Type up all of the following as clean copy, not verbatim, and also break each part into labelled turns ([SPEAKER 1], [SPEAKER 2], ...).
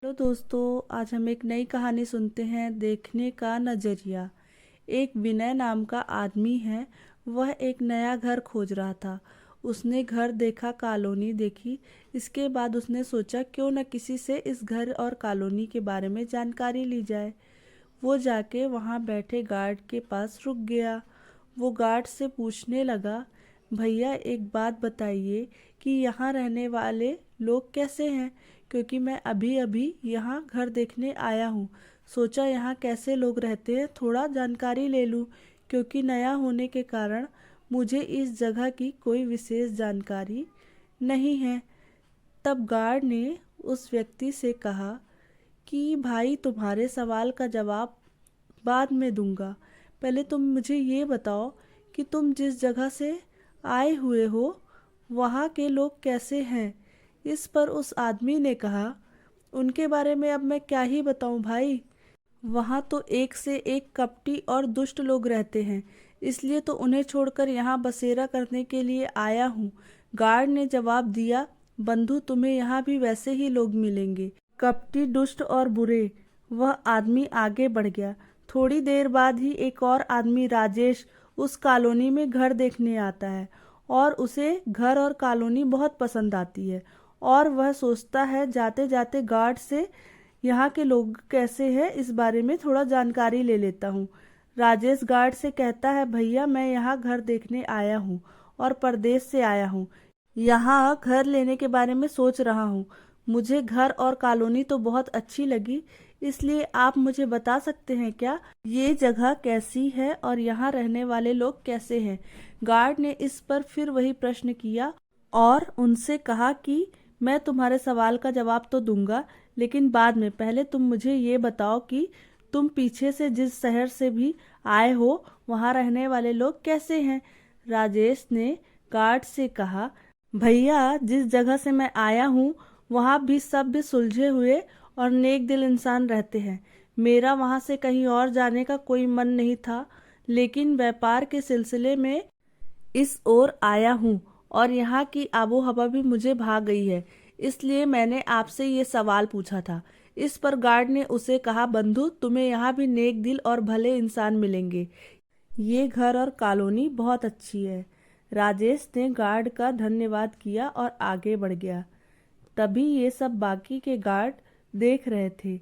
[SPEAKER 1] Hello दोस्तों, आज हम एक नई कहानी सुनते हैं। देखने का नजरिया। एक विनय नाम का आदमी है। वह एक नया घर खोज रहा था। उसने घर देखा, कॉलोनी देखी। इसके बाद उसने सोचा क्यों न किसी से इस घर और कॉलोनी के बारे में जानकारी ली जाए। वो जाके वहाँ बैठे गार्ड के पास रुक गया। वो गार्ड से पूछने लगा, भैया एक बात बताइए कि यहाँ रहने वाले लोग कैसे हैं, क्योंकि मैं अभी अभी यहाँ घर देखने आया हूँ। सोचा यहाँ कैसे लोग रहते हैं थोड़ा जानकारी ले लूँ, क्योंकि नया होने के कारण मुझे इस जगह की कोई विशेष जानकारी नहीं है। तब गार्ड ने उस व्यक्ति से कहा कि भाई, तुम्हारे सवाल का जवाब बाद में दूंगा। पहले तुम मुझे ये बताओ कि तुम जिस जगह से आए हुए हो वहाँ के लोग कैसे हैं। इस पर उस आदमी ने कहा, उनके बारे में अब मैं क्या ही बताऊं भाई। वहाँ तो एक से एक कपटी और दुष्ट लोग रहते हैं, इसलिए तो उन्हें छोड़कर यहाँ बसेरा करने के लिए आया हूँ। गार्ड ने जवाब दिया, बंधु तुम्हें यहाँ भी वैसे ही लोग मिलेंगे, कपटी, दुष्ट और बुरे। वह आदमी आगे बढ़ गया। थोड़ी देर बाद ही एक और आदमी राजेश उस कॉलोनी में घर देखने आता है और उसे घर और कॉलोनी बहुत पसंद आती है। और वह सोचता है जाते जाते गार्ड से यहाँ के लोग कैसे हैं इस बारे में थोड़ा जानकारी ले लेता हूँ। राजेश गार्ड से कहता है, भैया मैं यहाँ घर देखने आया हूँ और परदेश से आया हूँ। यहाँ घर लेने के बारे में सोच रहा हूँ। मुझे घर और कॉलोनी तो बहुत अच्छी लगी, इसलिए आप मुझे बता सकते हैं क्या ये जगह कैसी है और यहाँ रहने वाले लोग कैसे हैं। गार्ड ने इस पर फिर वही प्रश्न किया और उनसे कहा कि मैं तुम्हारे सवाल का जवाब तो दूंगा, लेकिन बाद में। पहले तुम मुझे ये बताओ कि तुम पीछे से जिस शहर से भी आए हो वहाँ रहने वाले लोग कैसे हैं। राजेश ने गार्ड से कहा, भैया जिस जगह से मैं आया हूँ वहाँ भी सब भी सुलझे हुए और नेक दिल इंसान रहते हैं। मेरा वहाँ से कहीं और जाने का कोई मन नहीं था, लेकिन व्यापार के सिलसिले में इस ओर आया हूँ और यहाँ की आबो हवा भी मुझे भा गई है, इसलिए मैंने आपसे ये सवाल पूछा था। इस पर गार्ड ने उसे कहा, बंधु तुम्हें यहाँ भी नेक दिल और भले इंसान मिलेंगे। ये घर और कॉलोनी बहुत अच्छी है। राजेश ने गार्ड का धन्यवाद किया और आगे बढ़ गया। तभी ये सब बाकी के गार्ड देख रहे थे,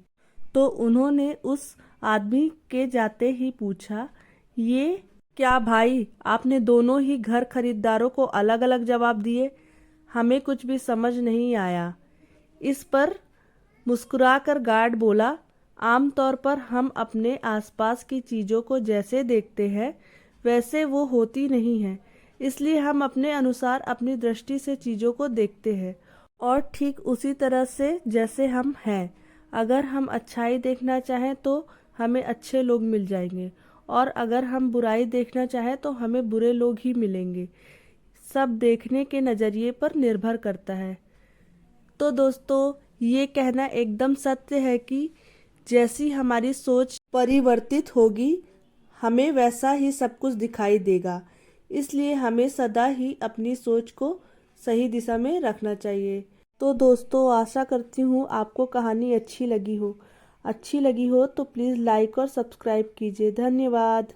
[SPEAKER 1] तो उन्होंने उस आदमी के जाते ही पूछा, ये क्या भाई, आपने दोनों ही घर खरीदारों को अलग अलग जवाब दिए, हमें कुछ भी समझ नहीं आया। इस पर मुस्कुराकर गार्ड बोला, आमतौर पर हम अपने आसपास की चीज़ों को जैसे देखते हैं वैसे वो होती नहीं है, इसलिए हम अपने अनुसार अपनी दृष्टि से चीज़ों को देखते हैं और ठीक उसी तरह से जैसे हम हैं। अगर हम अच्छाई देखना चाहें तो हमें अच्छे लोग मिल जाएंगे, और अगर हम बुराई देखना चाहें तो हमें बुरे लोग ही मिलेंगे। सब देखने के नज़रिए पर निर्भर करता है। तो दोस्तों, ये कहना एकदम सत्य है कि जैसी हमारी सोच परिवर्तित होगी हमें वैसा ही सब कुछ दिखाई देगा। इसलिए हमें सदा ही अपनी सोच को सही दिशा में रखना चाहिए। तो दोस्तों, आशा करती हूँ आपको कहानी अच्छी लगी हो। अच्छी लगी हो तो प्लीज़ लाइक और सब्सक्राइब कीजिए। धन्यवाद।